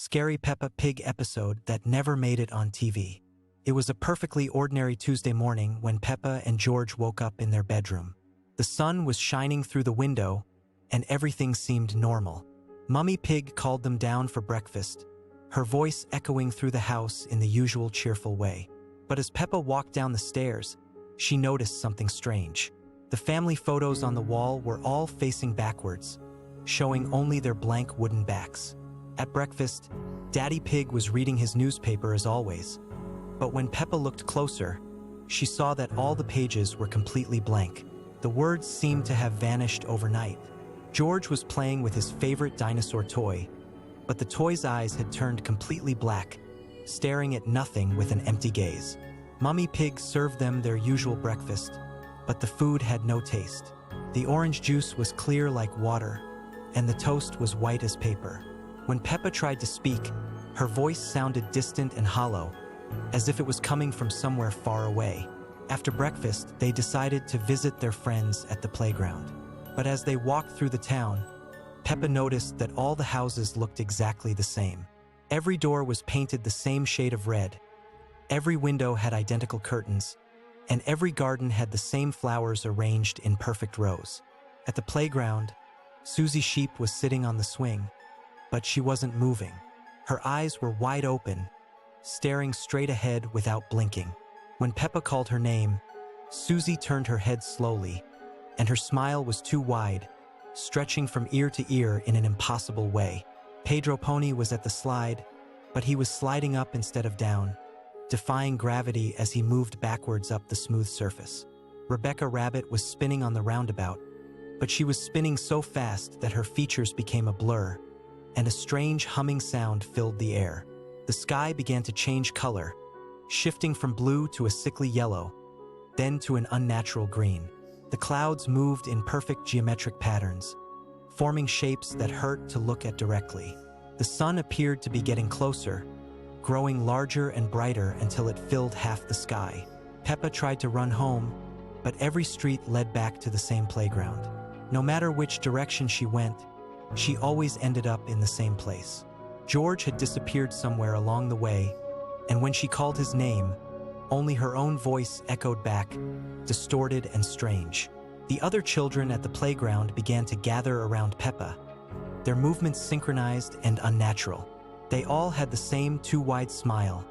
Scary Peppa Pig episode that never made it on TV. It was a perfectly ordinary Tuesday morning when Peppa and George woke up in their bedroom. The sun was shining through the window, and everything seemed normal. Mummy Pig called them down for breakfast, her voice echoing through the house in the usual cheerful way. But as Peppa walked down the stairs, she noticed something strange. The family photos on the wall were all facing backwards, showing only their blank wooden backs. At breakfast, Daddy Pig was reading his newspaper as always. But when Peppa looked closer, she saw that all the pages were completely blank. The words seemed to have vanished overnight. George was playing with his favorite dinosaur toy, but the toy's eyes had turned completely black, staring at nothing with an empty gaze. Mummy Pig served them their usual breakfast, but the food had no taste. The orange juice was clear like water, and the toast was white as paper. When Peppa tried to speak, her voice sounded distant and hollow, as if it was coming from somewhere far away. After breakfast, they decided to visit their friends at the playground. But as they walked through the town, Peppa noticed that all the houses looked exactly the same. Every door was painted the same shade of red, every window had identical curtains, and every garden had the same flowers arranged in perfect rows. At the playground, Susie Sheep was sitting on the swing, but she wasn't moving. Her eyes were wide open, staring straight ahead without blinking. When Peppa called her name, Susie turned her head slowly, and her smile was too wide, stretching from ear to ear in an impossible way. Pedro Pony was at the slide, but he was sliding up instead of down, defying gravity as he moved backwards up the smooth surface. Rebecca Rabbit was spinning on the roundabout, but she was spinning so fast that her features became a blur, and a strange humming sound filled the air. The sky began to change color, shifting from blue to a sickly yellow, then to an unnatural green. The clouds moved in perfect geometric patterns, forming shapes that hurt to look at directly. The sun appeared to be getting closer, growing larger and brighter until it filled half the sky. Peppa tried to run home, but every street led back to the same playground. No matter which direction she went, she always ended up in the same place. George had disappeared somewhere along the way, and when she called his name, only her own voice echoed back, distorted and strange. The other children at the playground began to gather around Peppa, their movements synchronized and unnatural. They all had the same too-wide smile,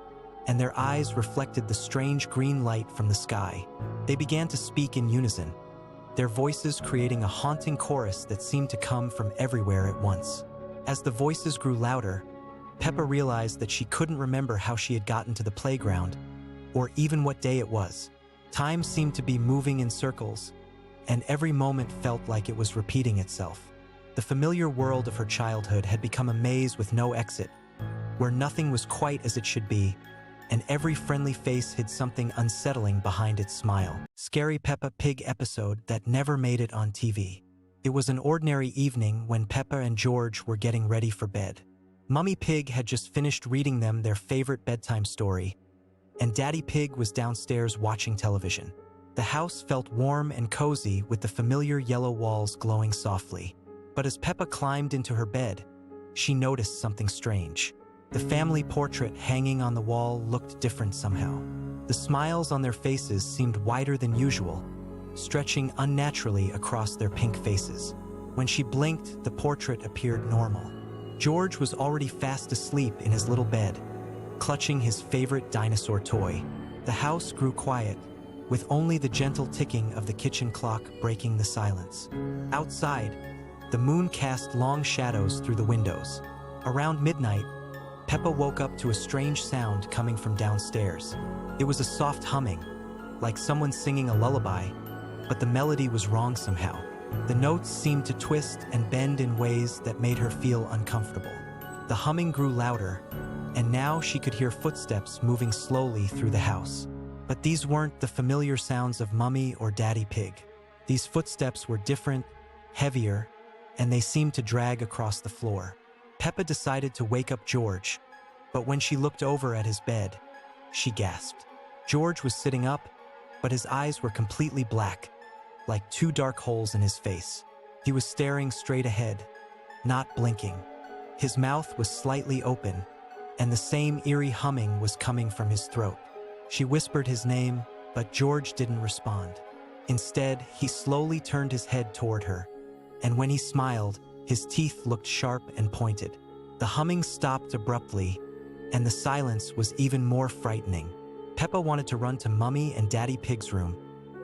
and their eyes reflected the strange green light from the sky. They began to speak in unison, their voices creating a haunting chorus that seemed to come from everywhere at once. As the voices grew louder, Peppa realized that she couldn't remember how she had gotten to the playground, or even what day it was. Time seemed to be moving in circles, and every moment felt like it was repeating itself. The familiar world of her childhood had become a maze with no exit, where nothing was quite as it should be, and every friendly face hid something unsettling behind its smile. Scary Peppa Pig episode that never made it on TV. It was an ordinary evening when Peppa and George were getting ready for bed. Mummy Pig had just finished reading them their favorite bedtime story, and Daddy Pig was downstairs watching television. The house felt warm and cozy with the familiar yellow walls glowing softly. But as Peppa climbed into her bed, she noticed something strange. The family portrait hanging on the wall looked different somehow. The smiles on their faces seemed wider than usual, stretching unnaturally across their pink faces. When she blinked, the portrait appeared normal. George was already fast asleep in his little bed, clutching his favorite dinosaur toy. The house grew quiet, with only the gentle ticking of the kitchen clock breaking the silence. Outside, the moon cast long shadows through the windows. Around midnight, Peppa woke up to a strange sound coming from downstairs. It was a soft humming, like someone singing a lullaby, but the melody was wrong somehow. The notes seemed to twist and bend in ways that made her feel uncomfortable. The humming grew louder, and now she could hear footsteps moving slowly through the house. But these weren't the familiar sounds of Mummy or Daddy Pig. These footsteps were different, heavier, and they seemed to drag across the floor. Peppa decided to wake up George, but when she looked over at his bed, she gasped. George was sitting up, but his eyes were completely black, like two dark holes in his face. He was staring straight ahead, not blinking. His mouth was slightly open, and the same eerie humming was coming from his throat. She whispered his name, but George didn't respond. Instead, he slowly turned his head toward her, and when he smiled, his teeth looked sharp and pointed. The humming stopped abruptly, and the silence was even more frightening. Peppa wanted to run to Mummy and Daddy Pig's room,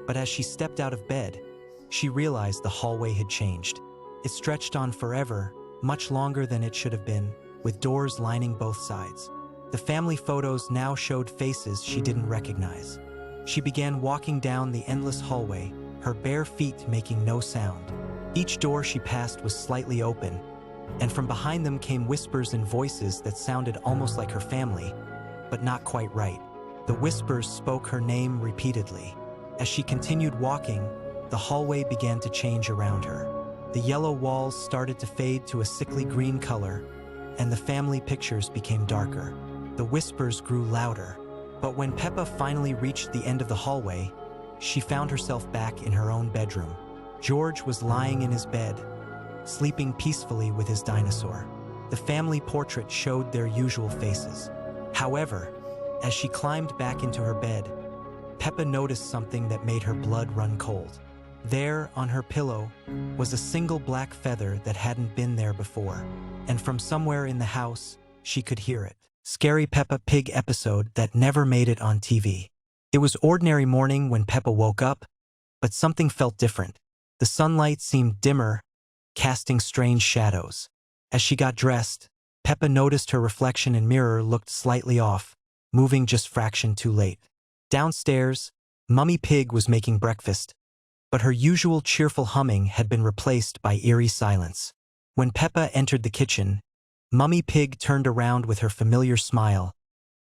but as she stepped out of bed, she realized the hallway had changed. It stretched on forever, much longer than it should have been, with doors lining both sides. The family photos now showed faces she didn't recognize. She began walking down the endless hallway, her bare feet making no sound. Each door she passed was slightly open, and from behind them came whispers and voices that sounded almost like her family, but not quite right. The whispers spoke her name repeatedly. As she continued walking, the hallway began to change around her. The yellow walls started to fade to a sickly green color, and the family pictures became darker. The whispers grew louder, but when Peppa finally reached the end of the hallway, she found herself back in her own bedroom. George was lying in his bed, sleeping peacefully with his dinosaur. The family portrait showed their usual faces. However, as she climbed back into her bed, Peppa noticed something that made her blood run cold. There, on her pillow, was a single black feather that hadn't been there before, and from somewhere in the house, she could hear it. Scary Peppa Pig episode that never made it on TV. It was ordinary morning when Peppa woke up, but something felt different. The sunlight seemed dimmer, casting strange shadows. As she got dressed, Peppa noticed her reflection in mirror looked slightly off, moving just fraction too late. Downstairs, Mummy Pig was making breakfast, but her usual cheerful humming had been replaced by eerie silence. When Peppa entered the kitchen, Mummy Pig turned around with her familiar smile,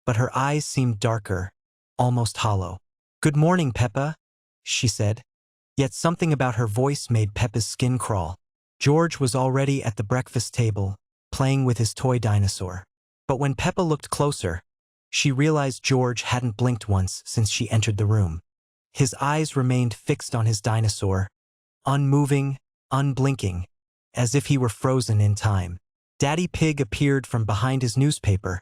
but her eyes seemed darker, almost hollow. "Good morning, Peppa," she said. Yet something about her voice made Peppa's skin crawl. George was already at the breakfast table, playing with his toy dinosaur. But when Peppa looked closer, she realized George hadn't blinked once since she entered the room. His eyes remained fixed on his dinosaur, unmoving, unblinking, as if he were frozen in time. Daddy Pig appeared from behind his newspaper,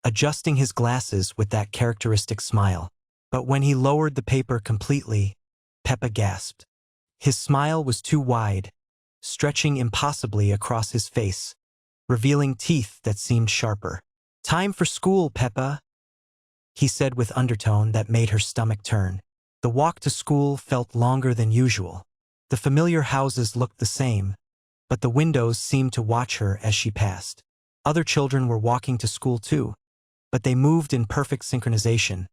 adjusting his glasses with that characteristic smile. But when he lowered the paper completely, Peppa gasped. His smile was too wide, stretching impossibly across his face, revealing teeth that seemed sharper. "Time for school, Peppa," he said with undertone that made her stomach turn. The walk to school felt longer than usual. The familiar houses looked the same, but the windows seemed to watch her as she passed. Other children were walking to school too, but they moved in perfect synchronization,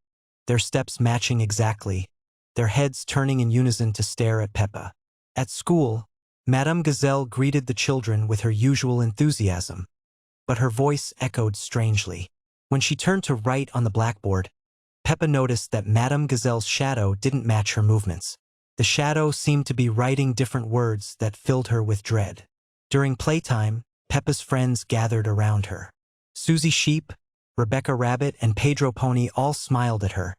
their steps matching exactly, their heads turning in unison to stare at Peppa. At school, Madame Gazelle greeted the children with her usual enthusiasm, but her voice echoed strangely. When she turned to write on the blackboard, Peppa noticed that Madame Gazelle's shadow didn't match her movements. The shadow seemed to be writing different words that filled her with dread. During playtime, Peppa's friends gathered around her. Susie Sheep, Rebecca Rabbit, and Pedro Pony all smiled at her,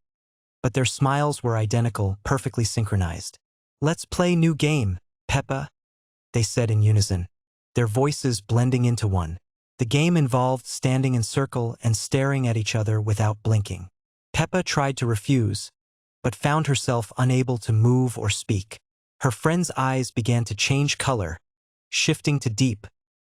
but their smiles were identical, perfectly synchronized. "Let's play new game, Peppa," they said in unison, their voices blending into one. The game involved standing in circle and staring at each other without blinking. Peppa tried to refuse, but found herself unable to move or speak. Her friends' eyes began to change color, shifting to deep,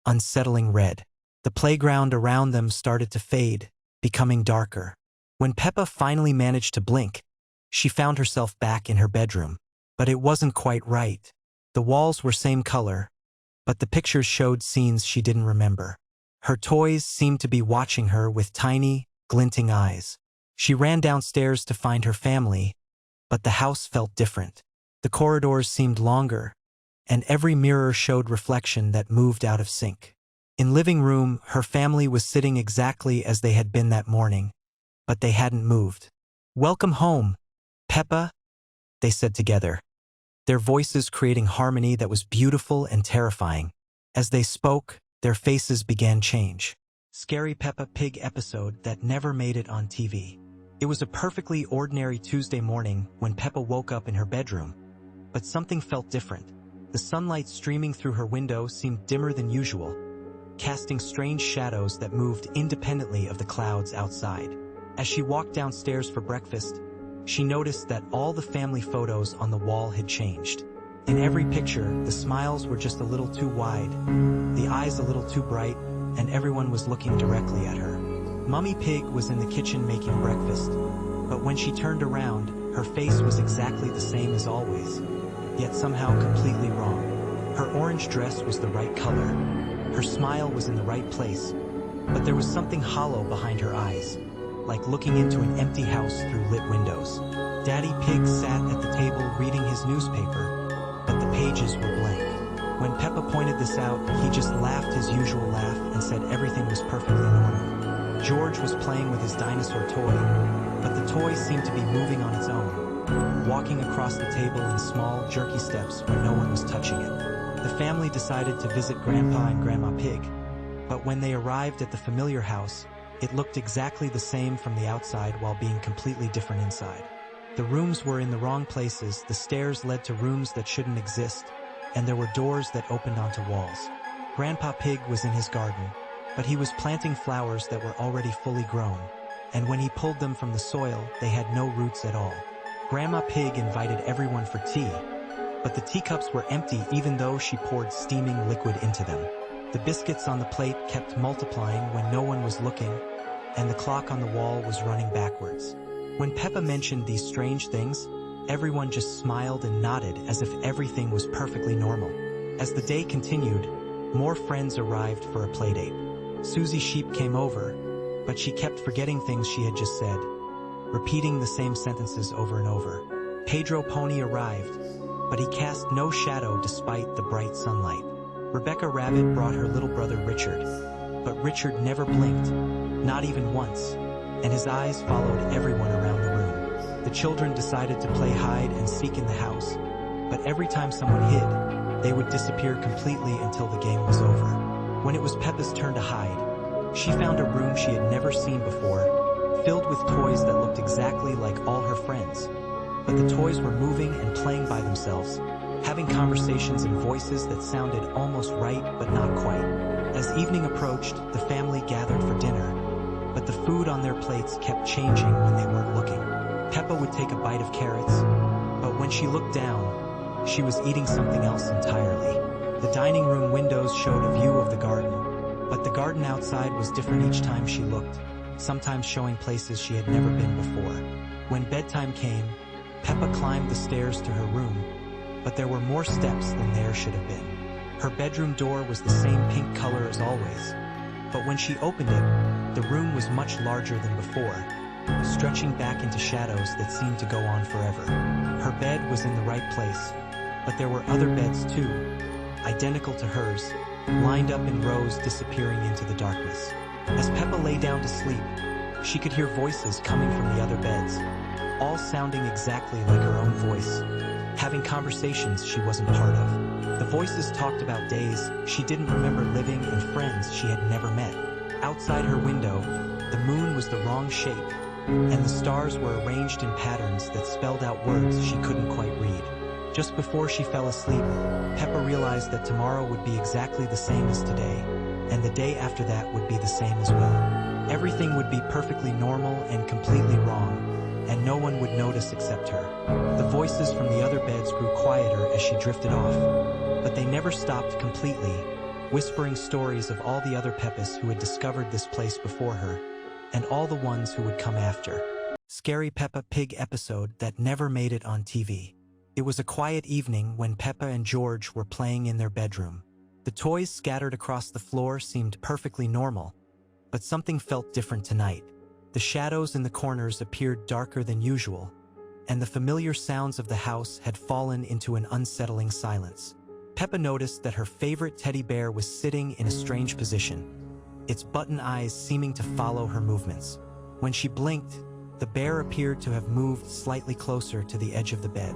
unsettling red. The playground around them started to fade, becoming darker. When Peppa finally managed to blink, she found herself back in her bedroom. But it wasn't quite right. The walls were same color, but the pictures showed scenes she didn't remember. Her toys seemed to be watching her with tiny, glinting eyes. She ran downstairs to find her family, but the house felt different. The corridors seemed longer, and every mirror showed reflection that moved out of sync. In living room, her family was sitting exactly as they had been that morning, but they hadn't moved. "Welcome home, Peppa," they said together, their voices creating harmony that was beautiful and terrifying. As they spoke, their faces began change. Scary Peppa Pig episode that never made it on TV. It was a perfectly ordinary Tuesday morning when Peppa woke up in her bedroom, but something felt different. The sunlight streaming through her window seemed dimmer than usual, casting strange shadows that moved independently of the clouds outside. As she walked downstairs for breakfast, she noticed that all the family photos on the wall had changed. In every picture, the smiles were just a little too wide, the eyes a little too bright, and everyone was looking directly at her. Mummy Pig was in the kitchen making breakfast, but when she turned around, her face was exactly the same as always, yet somehow completely wrong. Her orange dress was the right color, her smile was in the right place, but there was something hollow behind her eyes, like looking into an empty house through lit windows. Daddy Pig sat at the table reading his newspaper, but the pages were blank. When Peppa pointed this out, he just laughed his usual laugh and said everything was perfectly normal. George was playing with his dinosaur toy, but the toy seemed to be moving on its own, walking across the table in small, jerky steps when no one was touching it. The family decided to visit Grandpa and Grandma Pig, but when they arrived at the familiar house, it looked exactly the same from the outside while being completely different inside. The rooms were in the wrong places, the stairs led to rooms that shouldn't exist, and there were doors that opened onto walls. Grandpa Pig was in his garden, but he was planting flowers that were already fully grown, and when he pulled them from the soil, they had no roots at all. Grandma Pig invited everyone for tea, but the teacups were empty even though she poured steaming liquid into them. The biscuits on the plate kept multiplying when no one was looking, and the clock on the wall was running backwards. When Peppa mentioned these strange things, everyone just smiled and nodded as if everything was perfectly normal. As the day continued, more friends arrived for a playdate. Susie Sheep came over, but she kept forgetting things she had just said, repeating the same sentences over and over. Pedro Pony arrived, but he cast no shadow despite the bright sunlight. Rebecca Rabbit brought her little brother Richard, but Richard never blinked, not even once, and his eyes followed everyone around the room. The children decided to play hide and seek in the house, but every time someone hid, they would disappear completely until the game was over. When it was Peppa's turn to hide, she found a room she had never seen before, filled with toys that looked exactly like all her friends. But the toys were moving and playing by themselves, having conversations in voices that sounded almost right but not quite. As evening approached, the family gathered for dinner, but the food on their plates kept changing when they weren't looking. Peppa would take a bite of carrots, but when she looked down, she was eating something else entirely. The dining room windows showed a view of the garden, but the garden outside was different each time she looked, sometimes showing places she had never been before. When bedtime came, Peppa climbed the stairs to her room, but there were more steps than there should have been. Her bedroom door was the same pink color as always, but when she opened it, the room was much larger than before, stretching back into shadows that seemed to go on forever. Her bed was in the right place, but there were other beds too, identical to hers, lined up in rows disappearing into the darkness. As Peppa lay down to sleep, she could hear voices coming from the other beds, all sounding exactly like her own voice, having conversations she wasn't part of. The voices talked about days she didn't remember living and friends she had never met. Outside her window, the moon was the wrong shape, and the stars were arranged in patterns that spelled out words she couldn't quite read. Just before she fell asleep, Peppa realized that tomorrow would be exactly the same as today, and the day after that would be the same as well. Everything would be perfectly normal and completely wrong, and no one would notice except her. The voices from the other beds grew quieter as she drifted off, but they never stopped completely, whispering stories of all the other Peppas who had discovered this place before her, and all the ones who would come after. Scary Peppa Pig episode that never made it on TV. It was a quiet evening when Peppa and George were playing in their bedroom. The toys scattered across the floor seemed perfectly normal, but something felt different tonight. The shadows in the corners appeared darker than usual, and the familiar sounds of the house had fallen into an unsettling silence. Peppa noticed that her favorite teddy bear was sitting in a strange position, its button eyes seeming to follow her movements. When she blinked, the bear appeared to have moved slightly closer to the edge of the bed.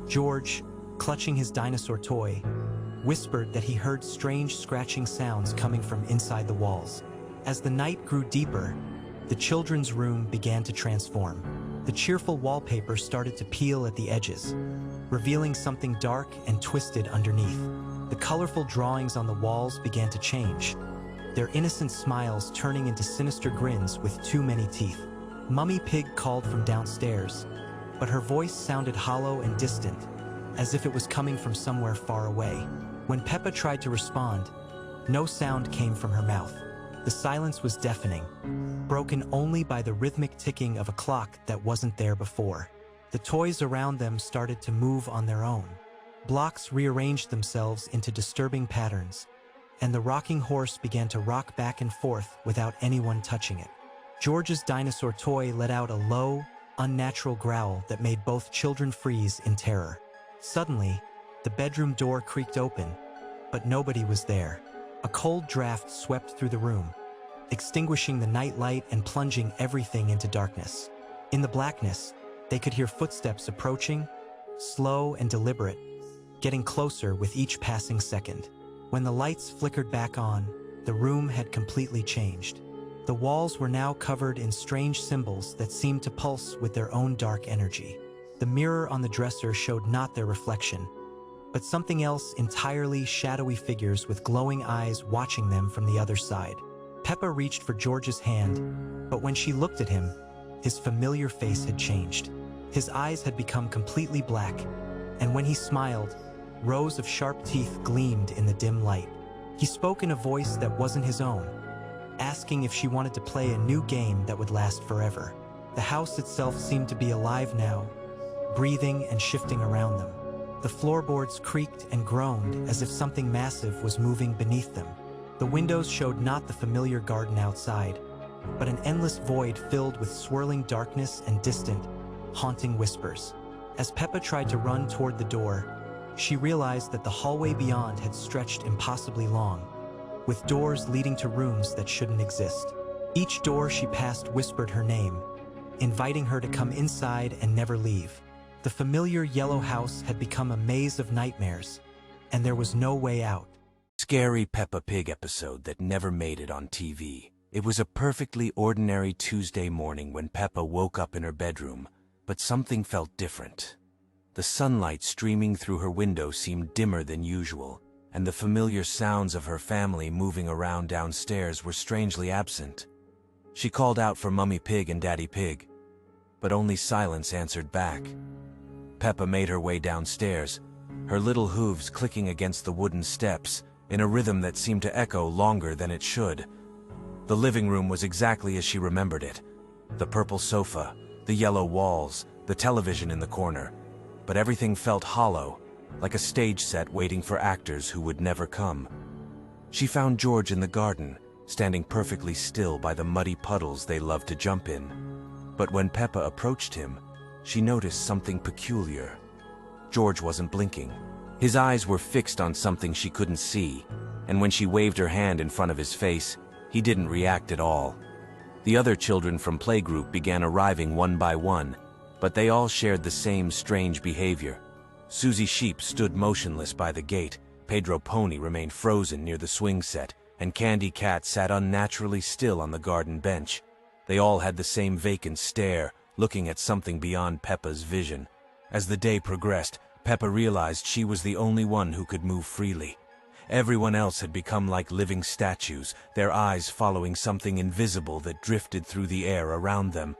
George, clutching his dinosaur toy, whispered that he heard strange scratching sounds coming from inside the walls. As the night grew deeper, the children's room began to transform. The cheerful wallpaper started to peel at the edges, revealing something dark and twisted underneath. The colorful drawings on the walls began to change, their innocent smiles turning into sinister grins with too many teeth. Mummy Pig called from downstairs, but her voice sounded hollow and distant, as if it was coming from somewhere far away. When Peppa tried to respond, no sound came from her mouth. The silence was deafening, broken only by the rhythmic ticking of a clock that wasn't there before. The toys around them started to move on their own. Blocks rearranged themselves into disturbing patterns, and the rocking horse began to rock back and forth without anyone touching it. George's dinosaur toy let out a low, unnatural growl that made both children freeze in terror. Suddenly, the bedroom door creaked open, but nobody was there. A cold draft swept through the room, extinguishing the night light and plunging everything into darkness. In the blackness, they could hear footsteps approaching, slow and deliberate, getting closer with each passing second. When the lights flickered back on, the room had completely changed. The walls were now covered in strange symbols that seemed to pulse with their own dark energy. The mirror on the dresser showed not their reflection, but something else entirely: shadowy figures with glowing eyes watching them from the other side. Peppa reached for George's hand, but when she looked at him, his familiar face had changed. His eyes had become completely black, and when he smiled, rows of sharp teeth gleamed in the dim light. He spoke in a voice that wasn't his own, asking if she wanted to play a new game that would last forever. The house itself seemed to be alive now, breathing and shifting around them. The floorboards creaked and groaned as if something massive was moving beneath them. The windows showed not the familiar garden outside, but an endless void filled with swirling darkness and distant, haunting whispers. As Peppa tried to run toward the door, she realized that the hallway beyond had stretched impossibly long, with doors leading to rooms that shouldn't exist. Each door she passed whispered her name, inviting her to come inside and never leave. The familiar yellow house had become a maze of nightmares, and there was no way out. Scary Peppa Pig episode that never made it on TV. It was a perfectly ordinary Tuesday morning when Peppa woke up in her bedroom, but something felt different. The sunlight streaming through her window seemed dimmer than usual, and the familiar sounds of her family moving around downstairs were strangely absent. She called out for Mummy Pig and Daddy Pig, but only silence answered back. Peppa made her way downstairs, her little hooves clicking against the wooden steps in a rhythm that seemed to echo longer than it should. The living room was exactly as she remembered it. The purple sofa, the yellow walls, the television in the corner. But everything felt hollow, like a stage set waiting for actors who would never come. She found George in the garden, standing perfectly still by the muddy puddles they loved to jump in. But when Peppa approached him, she noticed something peculiar. George wasn't blinking. His eyes were fixed on something she couldn't see, and when she waved her hand in front of his face, he didn't react at all. The other children from playgroup began arriving one by one, but they all shared the same strange behavior. Susie Sheep stood motionless by the gate, Pedro Pony remained frozen near the swing set, and Candy Cat sat unnaturally still on the garden bench. They all had the same vacant stare, looking at something beyond Peppa's vision. As the day progressed, Peppa realized she was the only one who could move freely. Everyone else had become like living statues, their eyes following something invisible that drifted through the air around them.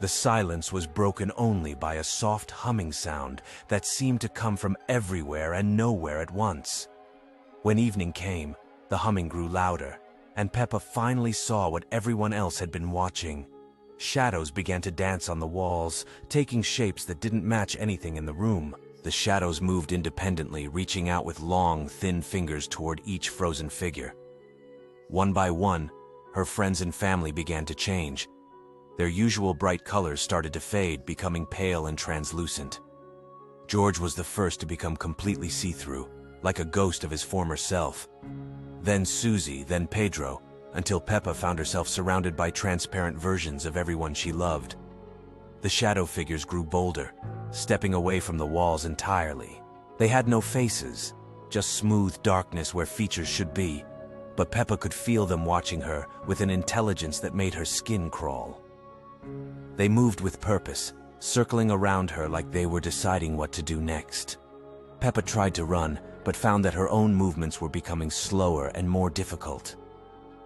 The silence was broken only by a soft humming sound that seemed to come from everywhere and nowhere at once. When evening came, the humming grew louder, and Peppa finally saw what everyone else had been watching. Shadows began to dance on the walls, taking shapes that didn't match anything in the room. The shadows moved independently, reaching out with long, thin fingers toward each frozen figure. One by one, her friends and family began to change. Their usual bright colors started to fade, becoming pale and translucent. George was the first to become completely see-through, like a ghost of his former self. Then Susie, then Pedro, until Peppa found herself surrounded by transparent versions of everyone she loved. The shadow figures grew bolder, stepping away from the walls entirely. They had no faces, just smooth darkness where features should be, but Peppa could feel them watching her with an intelligence that made her skin crawl. They moved with purpose, circling around her like they were deciding what to do next. Peppa tried to run, but found that her own movements were becoming slower and more difficult.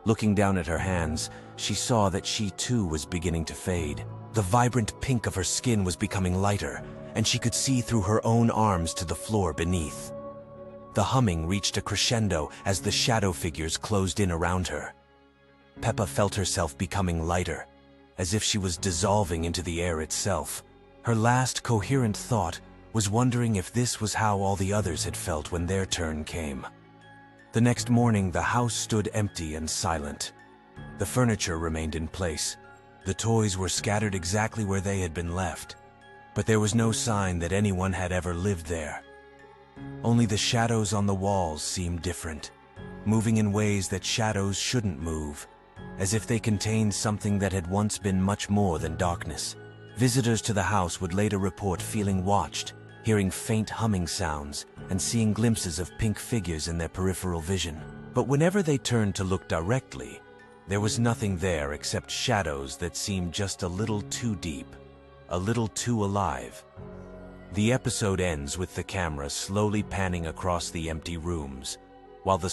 Looking down at her hands, she saw that she too was beginning to fade. The vibrant pink of her skin was becoming lighter, and she could see through her own arms to the floor beneath. The humming reached a crescendo as the shadow figures closed in around her. Peppa felt herself becoming lighter, as if she was dissolving into the air itself. Her last coherent thought was wondering if this was how all the others had felt when their turn came. The next morning, the house stood empty and silent. The furniture remained in place. The toys were scattered exactly where they had been left, but there was no sign that anyone had ever lived there. Only the shadows on the walls seemed different, moving in ways that shadows shouldn't move, as if they contained something that had once been much more than darkness. Visitors to the house would later report feeling watched, hearing faint humming sounds, and seeing glimpses of pink figures in their peripheral vision. But whenever they turned to look directly, there was nothing there except shadows that seemed just a little too deep, a little too alive. The episode ends with the camera slowly panning across the empty rooms, while the